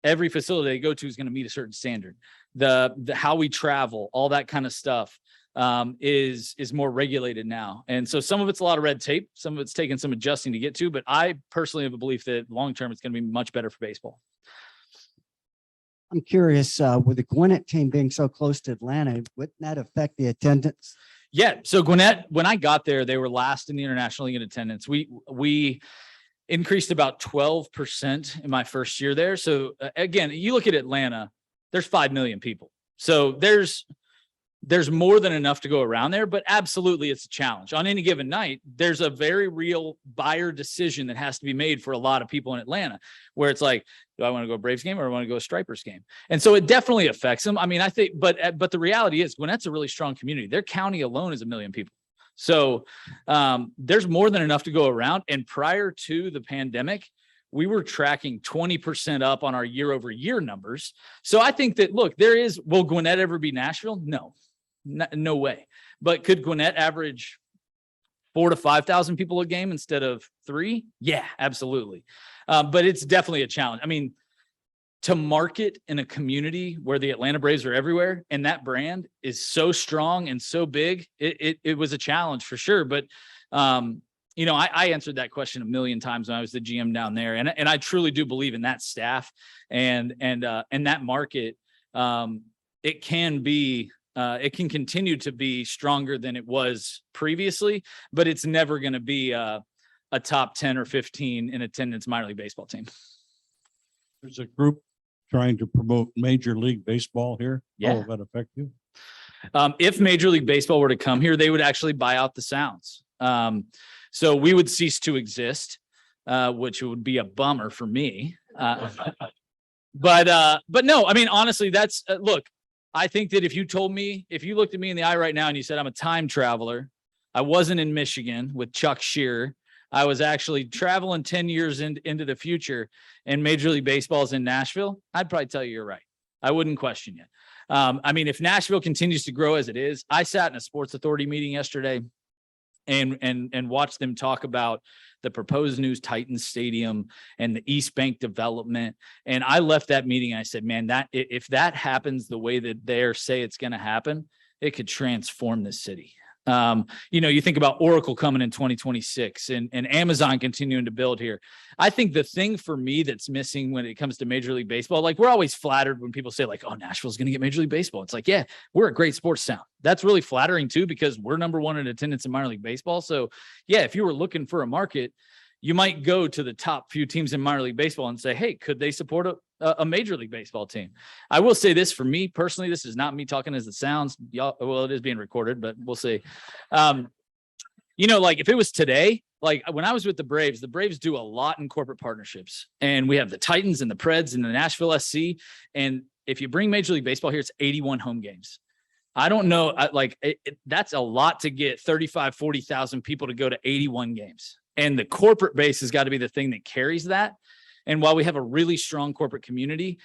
every facility they go to is going to meet a certain standard. The how we travel, all that kind of stuff is more regulated now. And so some of it's a lot of red tape, some of it's taken some adjusting to get to, but I personally have a belief that long-term it's going to be much better for baseball. I'm curious, with the Gwinnett team being so close to Atlanta, wouldn't that affect the attendance? Yeah. So Gwinnett, when I got there, they were last in the International League in attendance. We increased about 12% in my first year there. So again, you look at Atlanta, there's 5 million people. So there's more than enough to go around there, but absolutely it's a challenge. On any given night, there's a very real buyer decision that has to be made for a lot of people in Atlanta, where it's like, do I want to go Braves game or do I want to go a Stripers game? And so it definitely affects them. I mean, I think, but the reality is Gwinnett's a really strong community. Their county alone is 1 million people. So there's more than enough to go around. And prior to the pandemic, we were tracking 20% up on our year over year numbers. So I think that, look, will Gwinnett ever be Nashville? No way. But could Gwinnett average 4,000 to 5,000 people a game instead of 3? Yeah, absolutely. But it's definitely a challenge. I mean, to market in a community where the Atlanta Braves are everywhere and that brand is so strong and so big, it was a challenge for sure. But you know, I answered that question 1 million times when I was the GM down there, and I truly do believe in that staff and that market. It can continue to be stronger than it was previously, but it's never going to be a top 10 or 15 in attendance minor league baseball team. There's a group trying to promote Major League Baseball here. Yeah. How will that affect you? If Major League Baseball were to come here, they would actually buy out the Sounds. So we would cease to exist, which would be a bummer for me. But no, I mean, honestly, that's look, I think that if you looked at me in the eye right now and you said, I'm a time traveler, I wasn't in Michigan with Chuck Shearer. I was actually traveling 10 years into the future, and Major League Baseball is in Nashville, I'd probably tell you you're right. I wouldn't question you. I mean, if Nashville continues to grow as it is, I sat in a sports authority meeting yesterday and watch them talk about the proposed new Titans Stadium and the East Bank development. And I left that meeting and I said, man, that if that happens the way that they say it's going to happen, it could transform this city. You know, you think about Oracle coming in 2026 and Amazon continuing to build here. I think the thing for me that's missing when it comes to Major League Baseball, like we're always flattered when people say like, oh, Nashville's going to get Major League Baseball. It's like, yeah, we're a great sports town. That's really flattering too, because we're #1 in attendance in minor league baseball. So yeah, if you were looking for a market, you might go to the top few teams in minor league baseball and say, hey, could they support a Major League Baseball team? I will say this for me personally, this is not me talking as it sounds. Y'all, well, it is being recorded, but we'll see. You know, like if it was today, like when I was with the Braves do a lot in corporate partnerships, and we have the Titans and the Preds and the Nashville SC. And if you bring Major League Baseball here, it's 81 home games. I don't know, that's a lot to get 35, 40,000 people to go to 81 games. And the corporate base has got to be the thing that carries that. And while we have a really strong corporate community,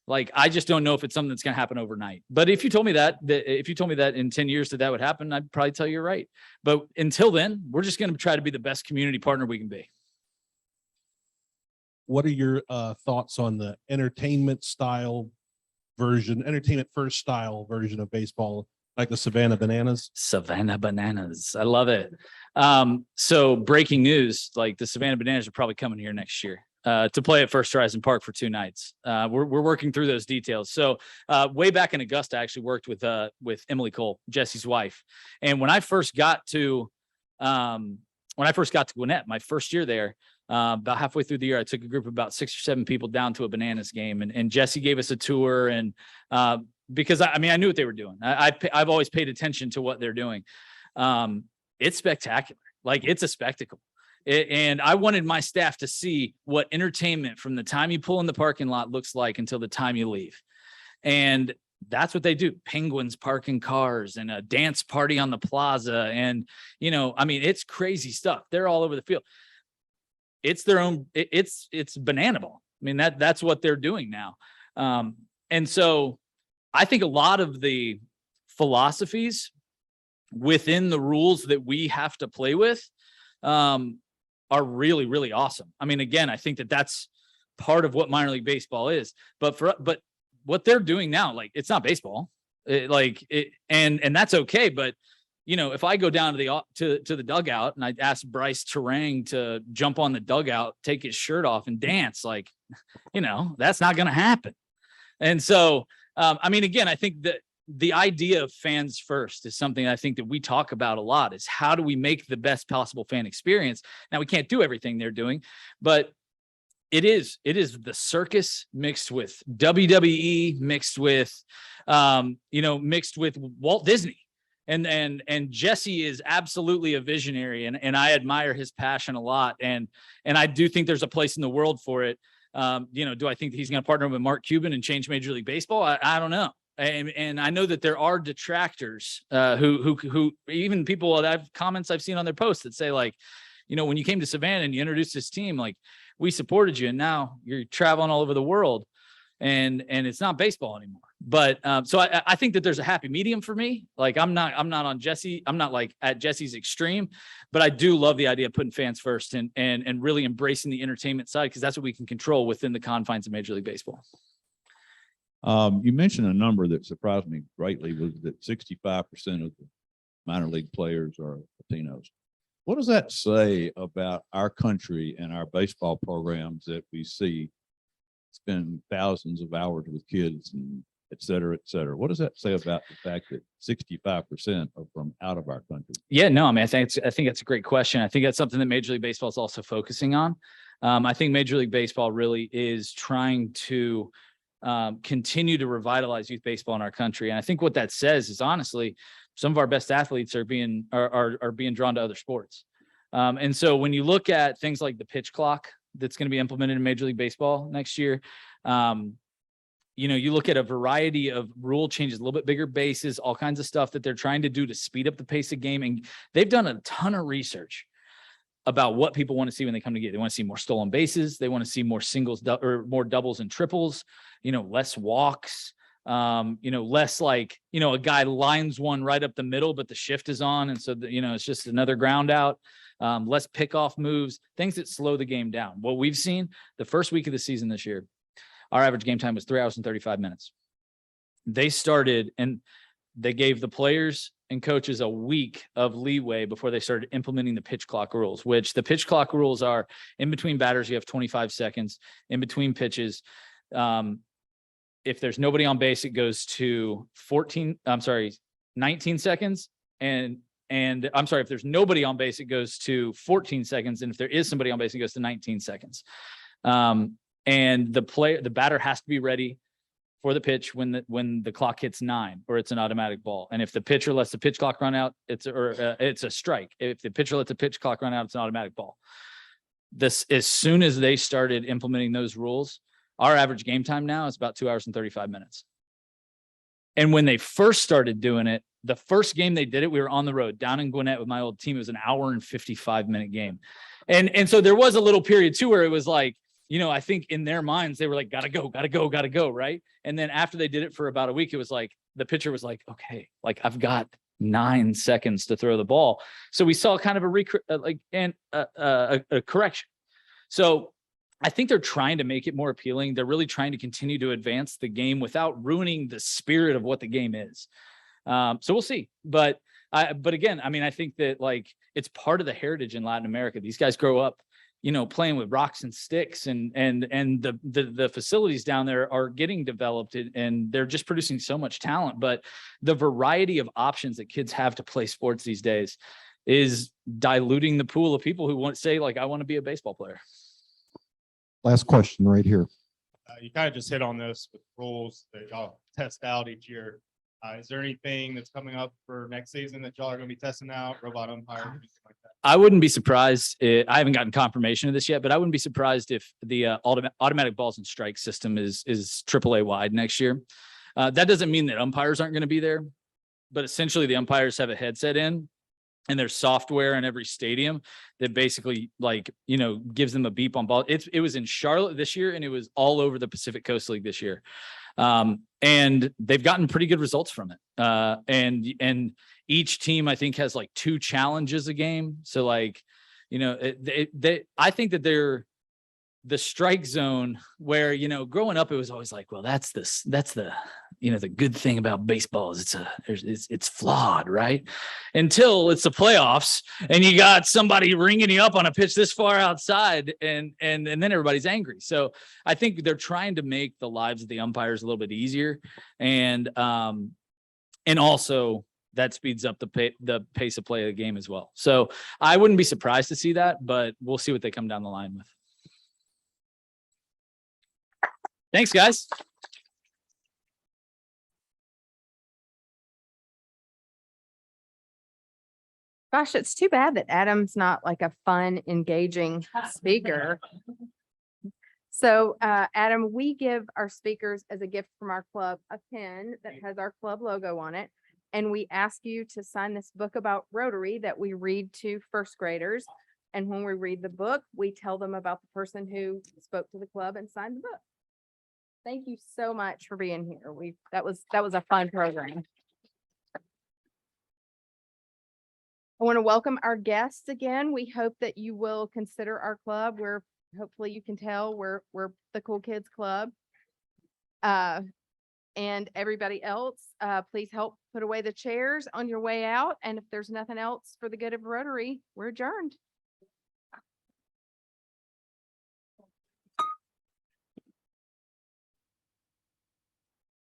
Like, I just don't know if it's something that's going to happen overnight. But if you told me that in 10 years that would happen, I'd probably tell you you're right. But until then, we're just going to try to be the best community partner we can be. What are your thoughts on the entertainment first style version of baseball, like the Savannah Bananas? Savannah Bananas. I love it. So breaking news, like the Savannah Bananas are probably coming here next year to play at First Horizon Park for 2 nights. We're working through those details. So way back in Augusta, I actually worked with Emily Cole, Jesse's wife. And when I first got to Gwinnett, my first year there, about halfway through the year, I took a group of about 6 or 7 people down to a Bananas game, and Jesse gave us a tour. And because I knew what they were doing. I've always paid attention to what they're doing. It's spectacular. Like, it's a spectacle. And I wanted my staff to see what entertainment from the time you pull in the parking lot looks like until the time you leave. And that's what they do. Penguins parking cars and a dance party on the plaza. And, it's crazy stuff. They're all over the field. It's their own, it's banana ball. That's what they're doing now. And so I think a lot of the philosophies within the rules that we have to play with, are really, really awesome. Again, I think that that's part of what minor league baseball is, but what they're doing now, like, it's not baseball, and that's okay. But, if I go down to the dugout and I ask Bryce Terang to jump on the dugout, take his shirt off and dance, that's not going to happen. And so, again, I think that the idea of fans first is something I think that we talk about a lot, is how do we make the best possible fan experience? Now, we can't do everything they're doing, but it is the circus mixed with WWE, mixed with Walt Disney. And Jesse is absolutely a visionary, and I admire his passion a lot. And I do think there's a place in the world for it. Do I think he's going to partner with Mark Cuban and change Major League Baseball? I don't know. And I know that there are detractors who even people that comments I've seen on their posts that say, like, when you came to Savannah and you introduced this team, like, we supported you, and now you're traveling all over the world, and it's not baseball anymore. But so I think that there's a happy medium for me. Like, I'm not on Jesse. I'm not like at Jesse's extreme, but I do love the idea of putting fans first and really embracing the entertainment side, because that's what we can control within the confines of Major League Baseball. You mentioned a number that surprised me greatly, was that 65% of the minor league players are Latinos. What does that say about our country and our baseball programs that we see spend thousands of hours with kids and et cetera, et cetera? What does that say about the fact that 65% are from out of our country? Yeah, no, I think that's a great question. I think that's something that Major League Baseball is also focusing on. I think Major League Baseball really is trying to continue to revitalize youth baseball in our country. And I think what that says is, honestly, some of our best athletes are being drawn to other sports. And so when you look at things like the pitch clock that's going to be implemented in Major League Baseball next year, you look at a variety of rule changes, a little bit bigger bases, all kinds of stuff that they're trying to do to speed up the pace of game. And they've done a ton of research about what people want to see when they come to get. They want to see more stolen bases. They want to see more singles or more doubles and triples, less walks, less like, a guy lines one right up the middle, but the shift is on. And so, it's just another ground out, less pickoff moves, things that slow the game down. What we've seen the first week of the season this year, our average game time was 3 hours and 35 minutes. They started, and they gave the players and coaches a week of leeway before they started implementing the pitch clock rules, which the pitch clock rules are: in between batters, you have 25 seconds. In between pitches, if there's nobody on base, it goes to 19 seconds. And if there's nobody on base, it goes to 14 seconds. And if there is somebody on base, it goes to 19 seconds. And the batter has to be ready for the pitch when the clock hits 9, or it's an automatic ball. And if the pitcher lets the pitch clock run out, it's a strike. If the pitcher lets the pitch clock run out, it's an automatic ball. As soon as they started implementing those rules, our average game time now is about 2 hours and 35 minutes. And when they first started doing it, the first game they did it, we were on the road down in Gwinnett with my old team. It was an hour and 55-minute game. And so there was a little period too where it was like, I think in their minds, they were like, gotta go, gotta go, gotta go. Right. And then after they did it for about a week, it was like, the pitcher was like, okay, like I've got 9 seconds to throw the ball. So we saw kind of a correction. So I think they're trying to make it more appealing. They're really trying to continue to advance the game without ruining the spirit of what the game is. So we'll see. But again, I mean, I think that like it's part of the heritage in Latin America. These guys grow up, playing with rocks and sticks, and the facilities down there are getting developed, and they're just producing so much talent. But the variety of options that kids have to play sports these days is diluting the pool of people who want to say, like, I want to be a baseball player. Last question right here. You kind of just hit on this with rules that y'all test out each year. Is there anything that's coming up for next season that y'all are going to be testing out, robot umpire, anything like that? I wouldn't be surprised. I haven't gotten confirmation of this yet, but I wouldn't be surprised if the automatic balls and strikes system is AAA wide next year. That doesn't mean that umpires aren't going to be there, but essentially the umpires have a headset in, and there's software in every stadium that basically gives them a beep on ball. It was in Charlotte this year, and it was all over the Pacific Coast League this year. And they've gotten pretty good results from it. And each team, I think, has like 2 challenges a game. So I think that they're the strike zone where, growing up, it was always like, well, that's the good thing about baseball is it's flawed, right? Until it's the playoffs and you got somebody ringing you up on a pitch this far outside, and then everybody's angry. So I think they're trying to make the lives of the umpires a little bit easier. And also that speeds up the pace of play of the game as well. So I wouldn't be surprised to see that, but we'll see what they come down the line with. Thanks, guys. Gosh, it's too bad that Adam's not like a fun, engaging speaker. So, Adam, we give our speakers as a gift from our club a pin that has our club logo on it. And we ask you to sign this book about Rotary that we read to first graders. And when we read the book, we tell them about the person who spoke to the club and signed the book. Thank you so much for being here. That was a fun program. I want to welcome our guests again. We hope that you will consider our club. Hopefully you can tell we're the Cool Kids Club. And everybody else, please help put away the chairs on your way out. And if there's nothing else for the good of Rotary, we're adjourned.